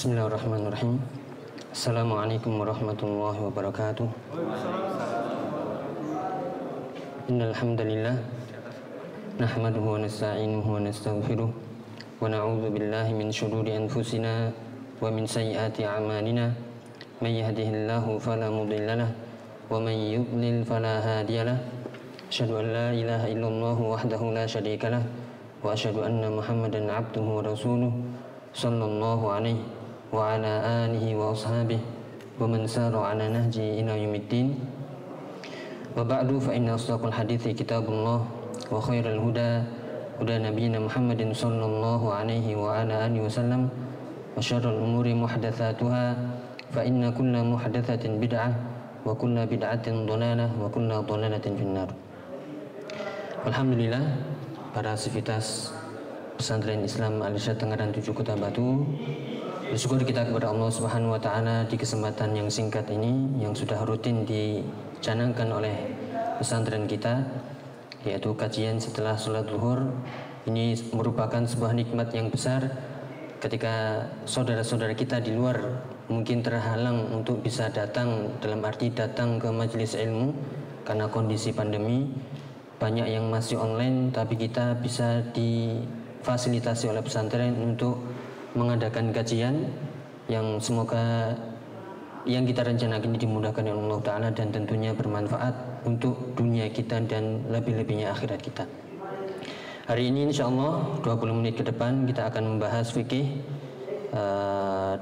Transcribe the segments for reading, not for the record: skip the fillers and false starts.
Bismillahirrahmanirrahim. Assalamualaikum warahmatullahi wabarakatuh. Innal hamdalillah nahmaduhu wa nasta'inuhu wa nastaghfiruh wa na'udzu billahi min shururi anfusina wa min sayyiati a'malina. May yahdihillahu fala mudilla lahu wa may yudlil fala hadiya lahu. Asyhadu an la ilaha illallah wahdahu la syarika lahu wa asyhadu anna Muhammadan 'abduhu wa rasuluh sallallahu alaihi wa ala alihi wa ashabihi wa man sara ala nahji ila yaumiddin. Wa ba'du, fa inna asdaqal hadithi kitabullah wa khairal huda huda nabiyina Muhammadin sallallahu alaihi wa ala alihi wasallam wa syarrul umuri muhdatsatuha fa inna kulla muhdatsatin bid'ah wa kulla bid'atin dhalalah wa kulla dhalalatin finnar. Alhamdulillah, para sivitas Pesantren Islam Al-Irsyad Tengaran 7 Kota Batu, bersyukur kita kepada Allah Subhanahu wa taala di kesempatan yang singkat ini yang sudah rutin dicanangkan oleh pesantren kita, yaitu kajian setelah sholat zuhur. Ini merupakan sebuah nikmat yang besar ketika saudara-saudara kita di luar mungkin terhalang untuk bisa datang, dalam arti datang ke majelis ilmu karena kondisi pandemi. Banyak yang masih online, tapi kita bisa difasilitasi oleh pesantren untuk mengadakan kajian yang semoga yang kita rencanakan ini dimudahkan oleh Allah Ta'ala dan tentunya bermanfaat untuk dunia kita dan lebih-lebihnya akhirat kita. Hari ini insya Allah 20 menit ke depan kita akan membahas fikih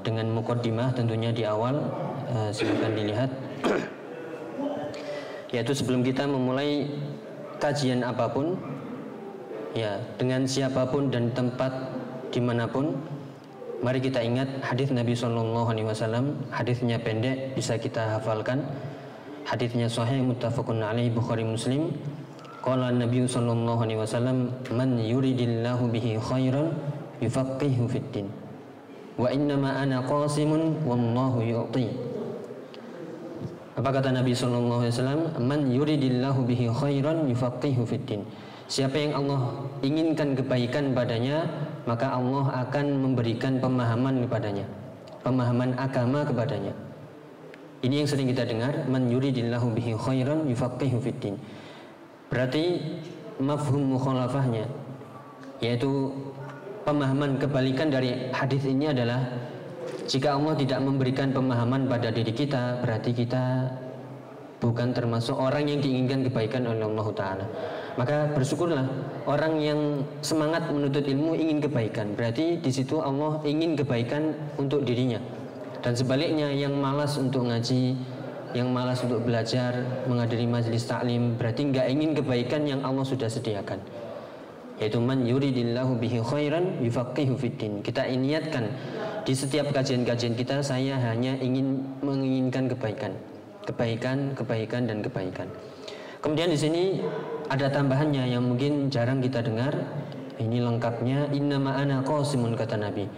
dengan muqaddimah tentunya di awal. Silakan dilihat. Yaitu sebelum kita memulai kajian apapun, ya, dengan siapapun dan tempat dimanapun, mari kita ingat hadis Nabi SAW. Hadisnya pendek, bisa kita hafalkan. Hadisnya sahih, muttafaqun alaih, Bukhari Muslim. Qala Nabi SAW, man yuridillahu bihi khairan yufaqihu fiddin wa innama ana qasimun wallahu yu'ti. Apa kata Nabi SAW? Man yuridillahu bihi khairan yufaqihu fiddin. Siapa yang Allah inginkan kebaikan padanya, maka Allah akan memberikan pemahaman kepadanya, pemahaman agama kepadanya. Ini yang sering kita dengar, man yuridillahu bihi khairan yufaqihu fiddin. Berarti mafhum mukhalafahnya, yaitu pemahaman kebalikan dari hadis ini adalah jika Allah tidak memberikan pemahaman pada diri kita, berarti kita bukan termasuk orang yang diinginkan kebaikan oleh Allah Ta'ala. Maka bersyukurlah orang yang semangat menuntut ilmu ingin kebaikan, berarti di situ Allah ingin kebaikan untuk dirinya. Dan sebaliknya yang malas untuk ngaji, yang malas untuk belajar, menghadiri majelis taklim, berarti nggak ingin kebaikan yang Allah sudah sediakan. Yaitu man yuridillahu bihi khairan yufaqihu fiddin. Kita niatkan di setiap kajian-kajian kita, saya hanya menginginkan kebaikan, dan kebaikan. Kemudian di sini ada tambahannya yang mungkin jarang kita dengar. Ini lengkapnya, innama ana qasimun, kata Nabi.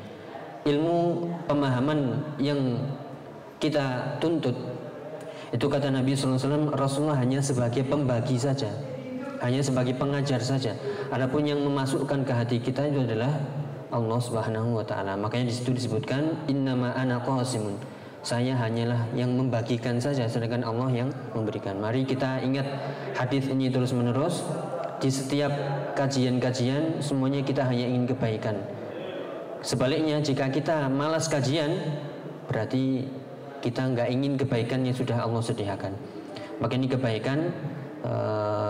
Ilmu pemahaman yang kita tuntut itu, kata Nabi SAW, Rasulullah hanya sebagai pembagi saja, hanya sebagai pengajar saja. Adapun yang memasukkan ke hati kita itu adalah Allah Subhanahu wa taala. Makanya di situ disebutkan innama ana qasimun. Saya hanyalah yang membagikan saja, sedangkan Allah yang memberikan. Mari kita ingat hadis ini terus-menerus. Di setiap kajian-kajian semuanya kita hanya ingin kebaikan. Sebaliknya jika kita malas kajian, berarti kita nggak ingin kebaikan yang sudah Allah sediakan. Maka ini kebaikan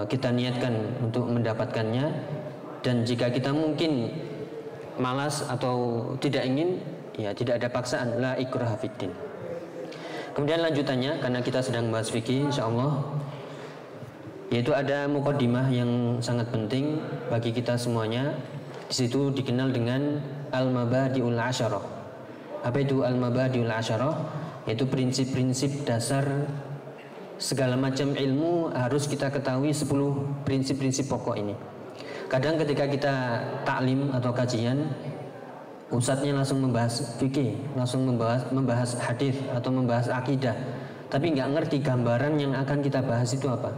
kita niatkan untuk mendapatkannya. Dan jika kita mungkin malas atau tidak ingin, ya tidak ada paksaan, la ikraha fiddin. Kemudian lanjutannya, karena kita sedang bahas fikih insyaallah, yaitu ada muqaddimah yang sangat penting bagi kita semuanya. Di situ dikenal dengan al-mabadi'ul asyarah. Apa itu al-mabadi'ul asyarah? Yaitu prinsip-prinsip dasar segala macam ilmu harus kita ketahui 10 prinsip-prinsip pokok ini. Kadang ketika kita taklim atau kajian, ustadznya langsung membahas fikih, langsung membahas hadis atau membahas akidah, tapi nggak ngerti gambaran yang akan kita bahas itu apa.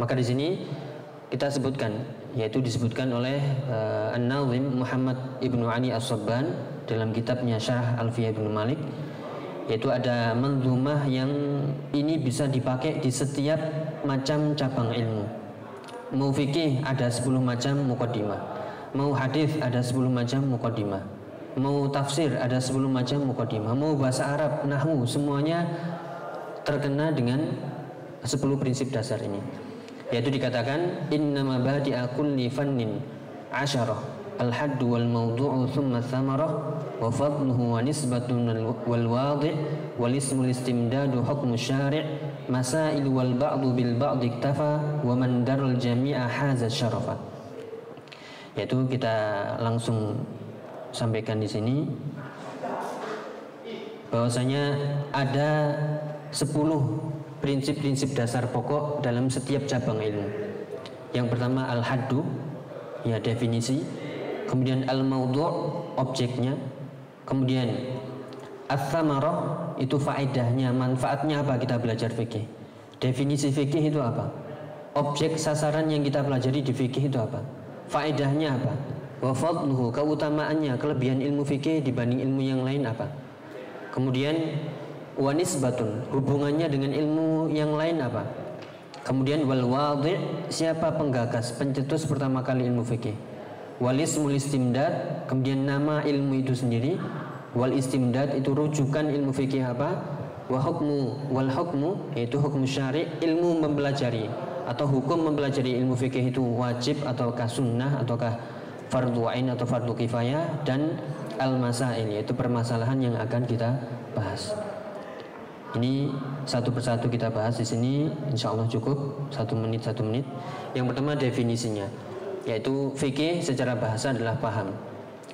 Maka di sini kita sebutkan, yaitu disebutkan oleh An-Nazim Muhammad Ibnu Ali As-Sabban dalam kitabnya Syarah Alfiyah Ibnu Malik, yaitu ada manzumah yang ini bisa dipakai di setiap macam cabang ilmu. Mau fikih ada 10 macam muqaddimah, mau hadis ada 10 macam muqaddimah, mau tafsir ada 10 macam muqaddimah, mau bahasa Arab, nahwu, semuanya terkena dengan 10 prinsip dasar ini. Yaitu dikatakan innama badi'a kulli fannin asyarah al-haddu wal mawdu'u thumma thamarah wa fadluhu wa nisbatun wal wadi' wal ismul istimdadu hukmu syari' masail wal ba'du bil ba'di iktafa wa man daral jami'a haza syarafa. Yaitu kita langsung sampaikan di sini bahwasanya ada 10 prinsip-prinsip dasar pokok dalam setiap cabang ilmu. Yang pertama al-haddu, ya definisi, kemudian al-mawdu' objeknya, kemudian ats-tsamarah itu faedahnya, manfaatnya apa kita belajar fikih. Definisi fikih itu apa? Objek sasaran yang kita pelajari di fikih itu apa? Faedahnya apa? Wa fadluhu, keutamaannya, kelebihan ilmu fikih dibanding ilmu yang lain apa? Kemudian wa nisbatun, hubungannya dengan ilmu yang lain apa? Kemudian wal wadi', siapa penggagas, pencetus pertama kali ilmu fikih? Wal ismul istimdad, kemudian nama ilmu itu sendiri. Wal istimdad itu rujukan ilmu fikih apa? Wa hukmu, wal hukmu yaitu hukum syari', ilmu mempelajari atau hukum mempelajari ilmu fikih itu wajib ataukah sunnah ataukah fardu ain atau fardu kifayah, dan al masail yaitu permasalahan yang akan kita bahas. Ini satu persatu kita bahas di sini, insya Allah cukup 1 menit. Yang pertama definisinya, yaitu fikih secara bahasa adalah paham.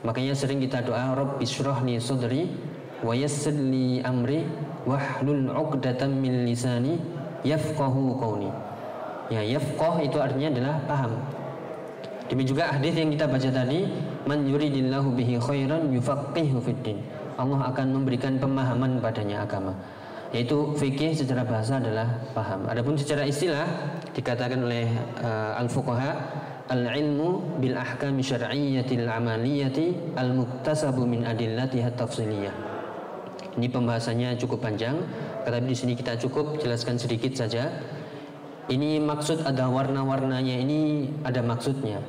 Makanya sering kita doa Rabbi shrah li sadri wa yassir li amri wahlul 'uqdatam min lisani yafqahu qawli. Ya, yafqah itu artinya adalah paham. Demikian juga hadis yang kita baca tadi, man yuridillahu bihi khairan yufaqihu fiddin. Allah akan memberikan pemahaman padanya agama. Yaitu fikih secara bahasa adalah paham. Adapun secara istilah dikatakan oleh al-fuqaha al-ilmu bil ahkam syar'iyyatil amaliyati al-muktasabu min adillatiha tafsiliyah. Ini pembahasannya cukup panjang, tetapi di sini kita cukup jelaskan sedikit saja. Ini maksud ada warna-warnanya, ini ada maksudnya.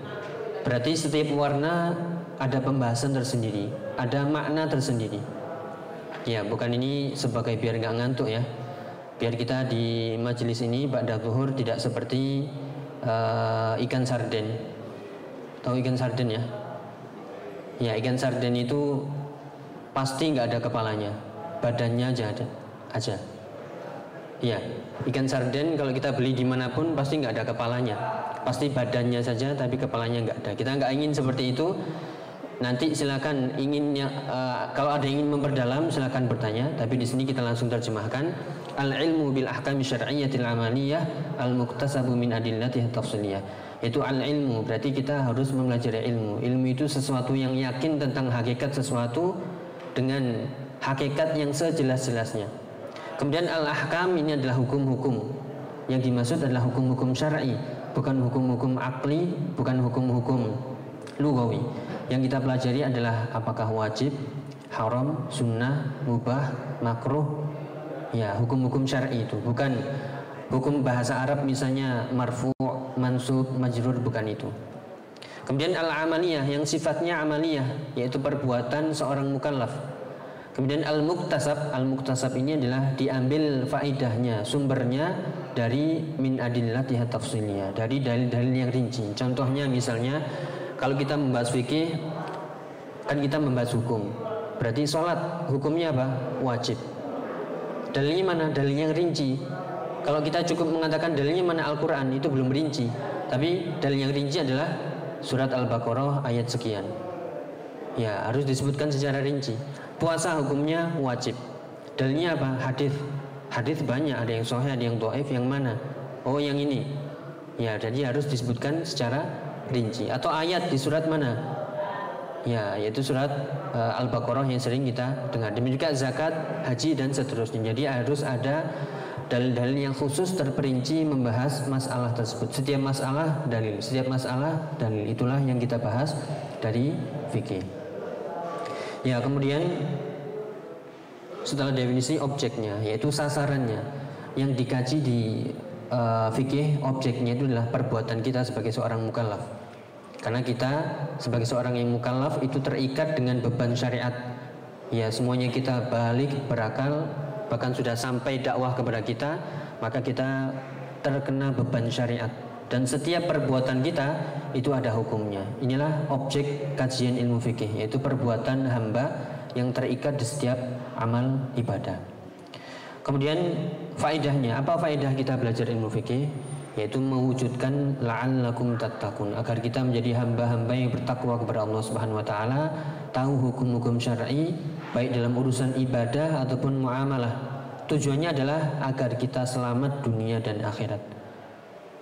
Berarti setiap warna ada pembahasan tersendiri, ada makna tersendiri. Ya, bukan ini sebagai biar nggak ngantuk ya. Biar kita di majelis ini ba'da zuhur tidak seperti ikan sarden. Tahu ikan sarden ya? Ya, ikan sarden itu pasti nggak ada kepalanya, badannya aja ada. Ya, ikan sarden kalau kita beli dimanapun pasti nggak ada kepalanya, pasti badannya saja tapi kepalanya nggak ada. Kita nggak ingin seperti itu. Nanti silakan kalau ada yang ingin memperdalam silakan bertanya, tapi di sini kita langsung terjemahkan. Al-ilmu bil ahkam syar'iyyatil amaliyah al-muktasabu min adillatiha tafsiliyah. Itu al-ilmu berarti kita harus mempelajari ilmu. Ilmu itu sesuatu yang yakin tentang hakikat sesuatu dengan hakikat yang sejelas-jelasnya. Kemudian al-ahkam ini adalah hukum-hukum. Yang dimaksud adalah hukum-hukum syar'i, bukan hukum-hukum akli, bukan hukum-hukum lughawi. Yang kita pelajari adalah apakah wajib, haram, sunnah, mubah, makruh. Ya, hukum-hukum syar'i itu, bukan hukum bahasa Arab misalnya marfu', mansub, majrur, bukan itu. Kemudian al-amaliyah yang sifatnya amaliyah, yaitu perbuatan seorang mukallaf. Kemudian al-muktasab ini adalah diambil faidahnya, sumbernya dari min adillatiha tafsiliyah, dari dalil-dalil yang rinci. Contohnya misalnya kalau kita membahas fikih, kan kita membahas hukum. Berarti sholat hukumnya apa? Wajib. Dalilnya mana? Dalil yang rinci. Kalau kita cukup mengatakan dalilnya mana Al-Quran, itu belum rinci. Tapi dalil yang rinci adalah surat Al-Baqarah ayat sekian. Ya, harus disebutkan secara rinci. Puasa hukumnya wajib. Dalilnya apa? Hadis. Hadis banyak, ada yang sahih, ada yang dhaif, yang mana? Oh, yang ini. Ya, jadi harus disebutkan secara rinci. Atau ayat di surat mana? Ya, yaitu surat Al-Baqarah yang sering kita dengar. Demikian juga zakat, haji dan seterusnya. Jadi harus ada dalil-dalil yang khusus terperinci membahas masalah tersebut. Setiap masalah dalil, setiap masalah dalil. Itulah yang kita bahas dari fikih. Ya, kemudian setelah definisi objeknya, yaitu sasarannya, yang dikaji di fikih, objeknya itu adalah perbuatan kita sebagai seorang mukallaf. Karena kita sebagai seorang yang mukallaf itu terikat dengan beban syariat. Ya, semuanya kita balik berakal, bahkan sudah sampai dakwah kepada kita, maka kita terkena beban syariat. Dan setiap perbuatan kita itu ada hukumnya. Inilah objek kajian ilmu fikih, yaitu perbuatan hamba yang terikat di setiap amal ibadah. Kemudian faedahnya, apa faedah kita belajar ilmu fikih? Yaitu mewujudkan la'allakum tattaqun, agar kita menjadi hamba-hamba yang bertakwa kepada Allah Subhanahu wa taala, tahu hukum-hukum syar'i baik dalam urusan ibadah ataupun muamalah. Tujuannya adalah agar kita selamat dunia dan akhirat.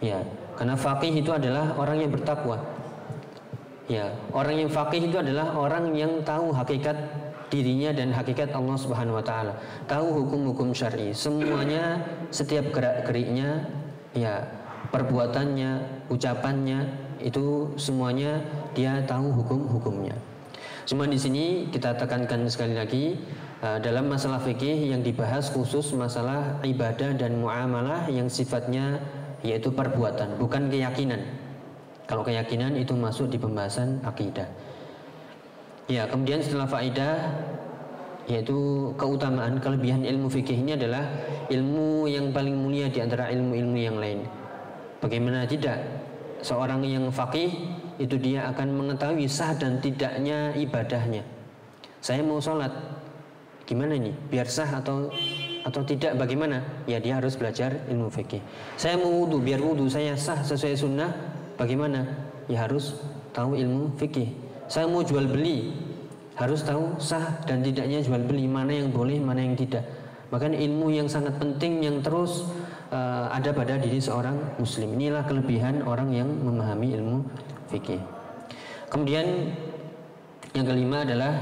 Ya, karena faqih itu adalah orang yang bertakwa. Ya, orang yang faqih itu adalah orang yang tahu hakikat dirinya dan hakikat Allah Subhanahu wa taala, tahu hukum-hukum syar'i, semuanya, setiap gerak-geriknya, ya, perbuatannya, ucapannya, itu semuanya dia tahu hukum-hukumnya. Cuma di sini kita tekankan sekali lagi, dalam masalah fikih yang dibahas khusus masalah ibadah dan muamalah yang sifatnya yaitu perbuatan, bukan keyakinan. Kalau keyakinan itu masuk di pembahasan akidah. Ya, kemudian setelah faedah, yaitu keutamaan, kelebihan ilmu fikih ini adalah ilmu yang paling mulia di antara ilmu-ilmu yang lain. Bagaimana tidak, seorang yang faqih itu dia akan mengetahui sah dan tidaknya ibadahnya. Saya mau sholat, gimana nih, biar sah atau tidak, bagaimana? Ya, dia harus belajar ilmu fikih. Saya mau wudu, biar wudu saya sah sesuai sunnah, bagaimana? Ya harus tahu ilmu fikih. Saya mau jual beli, harus tahu sah dan tidaknya jual beli, mana yang boleh, mana yang tidak. Maka ilmu yang sangat penting yang terus ada pada diri seorang muslim. Inilah kelebihan orang yang memahami ilmu fikih. Kemudian yang kelima adalah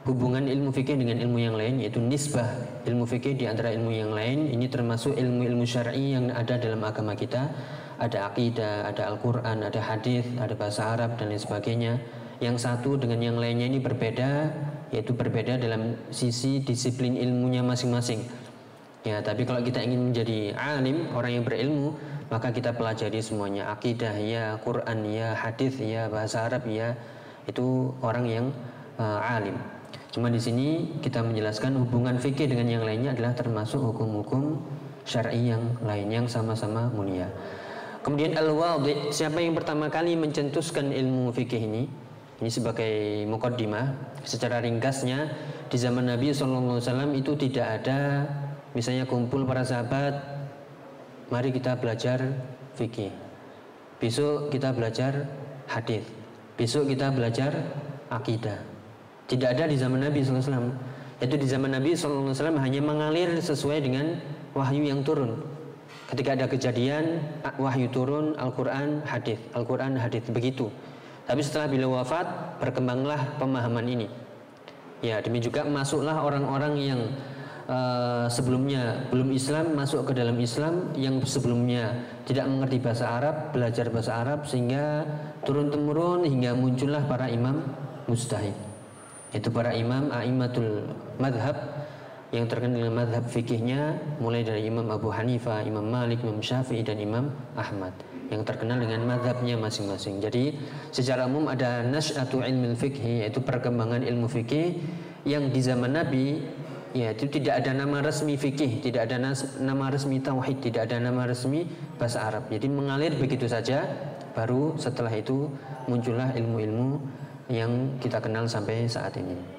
hubungan ilmu fikih dengan ilmu yang lain, yaitu nisbah ilmu fikih di antara ilmu yang lain. Ini termasuk ilmu-ilmu syar'i yang ada dalam agama kita. Ada akidah, ada Al-Quran, ada hadis, ada bahasa Arab dan lain sebagainya. Yang satu dengan yang lainnya ini berbeda, yaitu berbeda dalam sisi disiplin ilmunya masing-masing. Ya, tapi kalau kita ingin menjadi alim, orang yang berilmu, maka kita pelajari semuanya. Akidah ya, Quran ya, hadis ya, bahasa Arab ya, itu orang yang alim. Cuma di sini kita menjelaskan hubungan fikih dengan yang lainnya adalah termasuk hukum-hukum syar'i yang lain yang sama-sama mulia. Kemudian al-wadhi, siapa yang pertama kali mencetuskan ilmu fikih ini? Ini sebagai muqaddimah. Secara ringkasnya, di zaman Nabi SAW itu tidak ada misalnya kumpul para sahabat, mari kita belajar fikih, besok kita belajar hadis, besok kita belajar akidah. Tidak ada di zaman Nabi SAW. Itu di zaman Nabi SAW hanya mengalir sesuai dengan wahyu yang turun. Ketika ada kejadian, wahyu turun, Al-Quran, hadis, Al-Quran, hadis, begitu. Tapi setelah beliau wafat, berkembanglah pemahaman ini. Ya, demikian juga masuklah orang-orang yang sebelumnya belum Islam masuk ke dalam Islam, yang sebelumnya tidak mengerti bahasa Arab, belajar bahasa Arab, sehingga turun-temurun hingga muncullah para imam mujtahid. Itu para imam a'immatul madhab yang terkenal dengan madhab fikihnya, mulai dari Imam Abu Hanifah, Imam Malik, Imam Syafi'i dan Imam Ahmad, yang terkenal dengan madhabnya masing-masing. Jadi secara umum ada nasy'atu ilmil fikhi, yaitu perkembangan ilmu fikih yang di zaman Nabi, yaitu tidak ada nama resmi fikih, tidak ada nama resmi tauhid, tidak ada nama resmi bahasa Arab. Jadi mengalir begitu saja. Baru setelah itu muncullah ilmu-ilmu yang kita kenal sampai saat ini.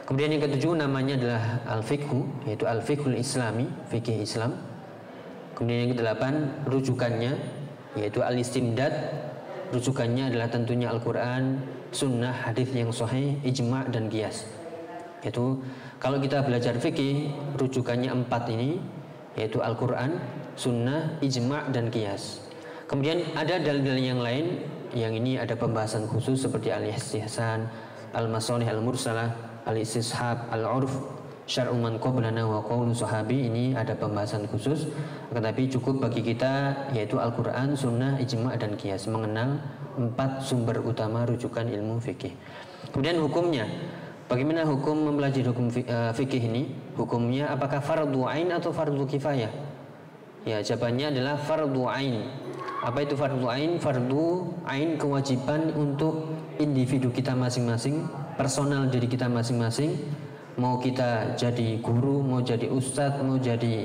Kemudian yang ketujuh namanya adalah al-fiqhu, yaitu al-fiqhul islami, fikih Islam. Kemudian yang kedelapan rujukannya, yaitu al-istimdad. Rujukannya adalah tentunya Al-Quran, sunnah, hadis yang sahih, ijma' dan qiyas. Yaitu kalau kita belajar fikih, rujukannya 4 ini, yaitu Al-Quran, sunnah, ijma' dan qiyas. Kemudian ada dalil-dalil yang lain, yang ini ada pembahasan khusus seperti al-istihsan, al-masalih al-mursalah, al-istishab, al-urf, syar'u man qablana wa qaulu sahabi. Ini ada pembahasan khusus, tetapi cukup bagi kita yaitu Al-Quran, sunnah, ijma' dan qiyas, mengenal 4 sumber utama rujukan ilmu fikih. Kemudian hukumnya, Bagaimana hukum mempelajari hukum fikih ini? Hukumnya apakah fardu ain atau fardu kifayah? Ya, jawabannya adalah fardu ain. Apa itu fardu ain? Fardu ain kewajiban untuk individu kita masing-masing, personal diri kita masing-masing. Mau kita jadi guru, mau jadi ustadz, mau jadi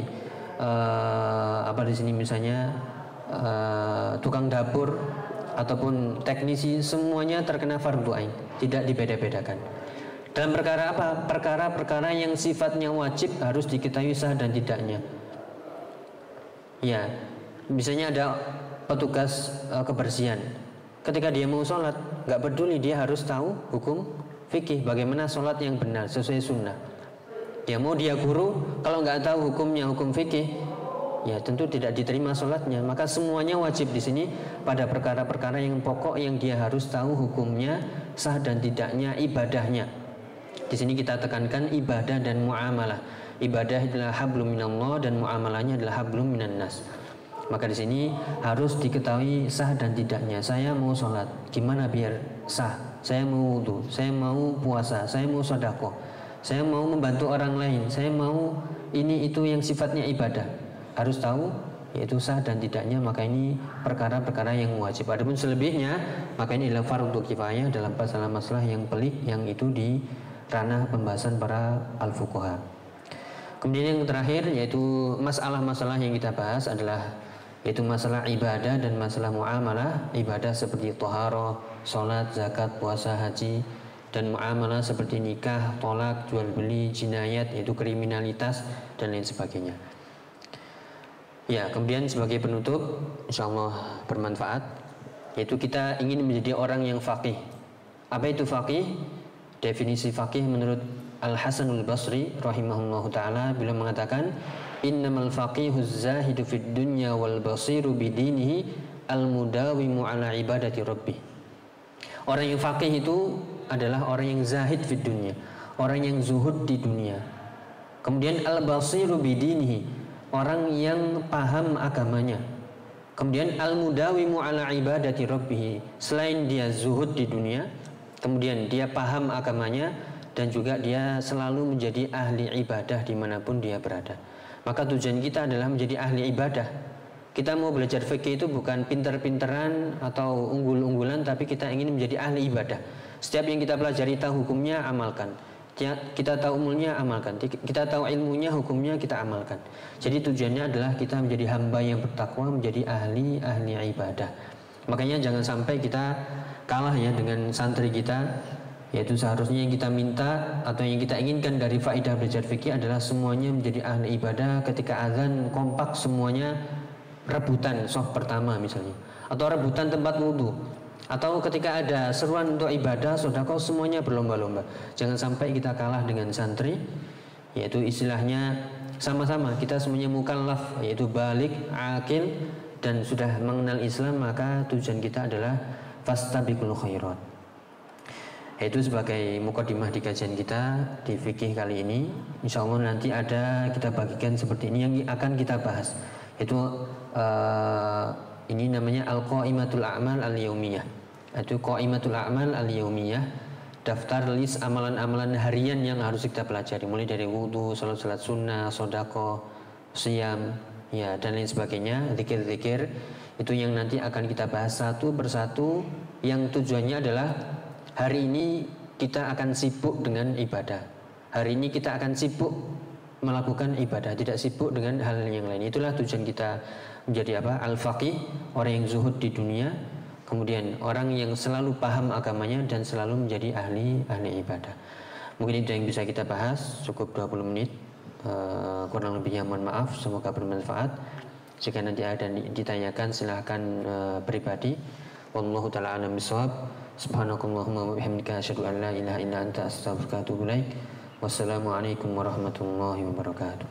apa di sini misalnya tukang dapur ataupun teknisi, semuanya terkena fardu ain, tidak dibeda-bedakan. Dalam perkara apa? Perkara-perkara yang sifatnya wajib harus diketahui sah dan tidaknya. Ya, misalnya ada petugas kebersihan. Ketika dia mau sholat, nggak peduli, dia harus tahu hukum fikih, bagaimana sholat yang benar sesuai sunnah. Ya, mau dia guru, kalau nggak tahu hukumnya hukum fikih, ya tentu tidak diterima sholatnya. Maka semuanya wajib di sini pada perkara-perkara yang pokok yang dia harus tahu hukumnya sah dan tidaknya ibadahnya. Di sini kita tekankan ibadah dan muamalah. Ibadah adalah hablum minallah dan muamalahnya adalah hablum minan nas. Maka di sini harus diketahui sah dan tidaknya. Saya mau sholat, gimana biar sah? Saya mau wudu, saya mau puasa, saya mau sedekah, saya mau membantu orang lain, saya mau ini itu yang sifatnya ibadah. Harus tahu yaitu sah dan tidaknya. Maka ini perkara-perkara yang wajib. Adapun selebihnya maka ini adalah fardu kifayah dalam masalah-masalah yang pelik yang itu di ranah pembahasan para al-fuqaha. Kemudian yang terakhir yaitu masalah-masalah yang kita bahas adalah yaitu masalah ibadah dan masalah muamalah. Ibadah seperti thaharah, salat, zakat, puasa, haji, dan muamalah seperti nikah, tolak, jual beli, jinayat yaitu kriminalitas dan lain sebagainya. Ya, kemudian sebagai penutup insyaallah bermanfaat, yaitu kita ingin menjadi orang yang faqih. Apa itu faqih? Definisi faqih menurut Al-Hasanul Basri rahimahullahu taala, beliau mengatakan innamal faqihuz zahidu fid dunya wal basiru bidinihi al-mudawimu ala ibadati rabbih. Orang yang faqih itu adalah orang yang zahid fid dunya, orang yang zuhud di dunia. Kemudian al-basiru bidinihi, orang yang paham agamanya. Kemudian al-mudawimu ala ibadati rabbih, selain dia zuhud di dunia, kemudian dia paham agamanya dan juga dia selalu menjadi ahli ibadah dimanapun dia berada. Maka tujuan kita adalah menjadi ahli ibadah. Kita mau belajar fikih itu bukan pinter-pinteran atau unggul-unggulan, tapi kita ingin menjadi ahli ibadah. Setiap yang kita pelajari tahu hukumnya, amalkan. Kita tahu umulnya, amalkan. Kita tahu ilmunya, hukumnya, kita amalkan. Jadi tujuannya adalah kita menjadi hamba yang bertakwa, menjadi ahli ibadah. Makanya jangan sampai kita kalah ya dengan santri kita, yaitu seharusnya yang kita minta atau yang kita inginkan dari faedah belajar fikih adalah semuanya menjadi ahli ibadah. Ketika azan kompak semuanya rebutan shaf pertama misalnya, atau rebutan tempat wudhu, atau ketika ada seruan untuk ibadah sedekah semuanya berlomba-lomba. Jangan sampai kita kalah dengan santri, yaitu istilahnya sama-sama kita semuanya mukallaf, yaitu balik, akil dan sudah mengenal Islam. Maka tujuan kita adalah fastabiqul khairat. Itu sebagai mukadimah di kajian kita di fikih kali ini. Insyaallah nanti ada kita bagikan seperti ini yang akan kita bahas. Itu ini namanya al-qaimatul a'mal al-yaumiyah. Itu qaimatul a'mal al-yaumiyah, daftar list amalan-amalan harian yang harus kita pelajari, mulai dari wudu, salat sunnah, sedekah, siam, ya dan lain sebagainya, zikir-zikir. Itu yang nanti akan kita bahas satu persatu, yang tujuannya adalah hari ini kita akan sibuk dengan ibadah. Hari ini kita akan sibuk melakukan ibadah, tidak sibuk dengan hal yang lain. Itulah tujuan kita menjadi apa? Al-faqih, orang yang zuhud di dunia, kemudian orang yang selalu paham agamanya dan selalu menjadi ahli ibadah. Mungkin itu yang bisa kita bahas, cukup 20 menit. Kurang lebihnya mohon maaf, semoga bermanfaat. Jika nanti ada ditanyakan silahkan pribadi. Wallahu ta'ala a'lam bishawab. Subhanakallahumma wa bihamdika asyhadu an la ilaha illa anta astaghfiruka wa atubu ilaik. Wassalamualaikum warahmatullahi wabarakatuh.